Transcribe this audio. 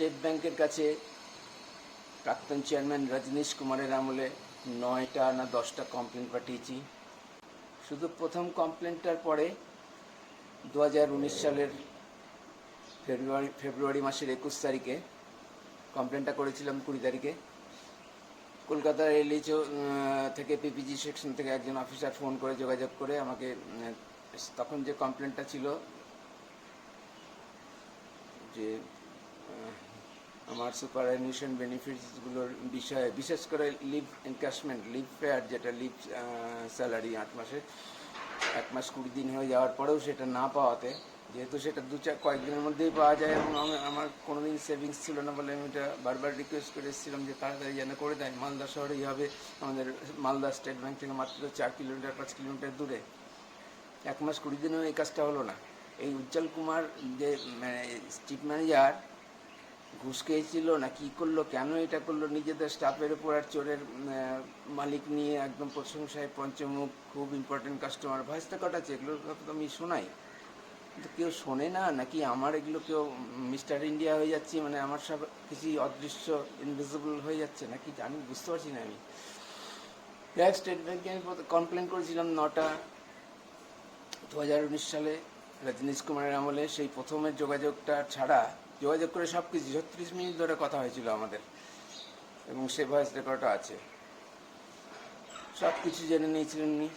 State ব্যাংকের কাছে প্রাক্তন চেয়ারম্যান রজনীশ কুমারের আমলে 9টা না 10টা কমপ্লেন পাঠিয়েছি। শুধু প্রথম কমপ্লেনটার পরে 2019 সালের ফেব্রুয়ারি মাসের 21 তারিখে কমপ্লেনটা করেছিলাম। 20 তারিখে কলকাতার এলএইচও থেকে পিপিজি সেকশন থেকে একজন অফিসার ফোন করে যোগাযোগ করে আমাকে, তখন যে কমপ্লেনটা ছিল যে আমার সুপারঅ্যানুয়েশন বেনিফিটসগুলোর বিষয়ে, বিশেষ করে লিভ এনক্যাশমেন্ট, লিভ ফেয়ার, যেটা লিভ স্যালারি 8 মাসে 1 মাস 20 দিন হয়ে যাওয়ার পরেও সেটা না পাওয়াতে, যেহেতু সেটা কয়েকদিনের মধ্যেই পাওয়া যায় এবং আমার কোনোদিন সেভিংস ছিল না বলে আমি এটা বারবার রিকোয়েস্ট করে এসেছিলাম যে তাড়াতাড়ি যেন করে দেয়। মালদা শহরেই হবে, আমাদের মালদা স্টেট ব্যাংক থেকে মাত্র 4 কিলোমিটার 5 কিলোমিটার দূরে। 1 মাস 20 দিনেও এই কাজটা হলো না। এই উজ্জ্বল কুমার যে চিফ ম্যানেজার ঘুষ খেয়েছিল না কি করলো, কেন এটা করলো, নিজেদের স্টাফের উপর আর চোরের মালিক নিয়ে একদম প্রশংসায় পঞ্চমুখ, খুব ইম্পর্টেন্ট কাস্টমার, ভয়েসটা কটাচ্ছে, এগুলোর কথা তো আমি শোনাই, কিন্তু কেউ শোনে না, নাকি আমার এগুলো কেউ মিস্টার ইন্ডিয়া হয়ে যাচ্ছি, মানে আমার সব কিছুই অদৃশ্য, ইনভিজিবল হয়ে যাচ্ছে নাকি, আমি বুঝতে পারছি না। আমি স্টেট ব্যাংকে আমি কমপ্লেন করেছিলাম 9টা 2019 সালে রজনীশ কুমারের আমলে। সেই প্রথমের যোগাযোগটা ছাড়া যোগাযোগ করে সব কিছু 36 মিনিট ধরে কথা হয়েছিল আমাদের, এবং সে ভয়েস রেকর্ডটা আছে, সব কিছু জেনে নিয়েছিলেন উনি।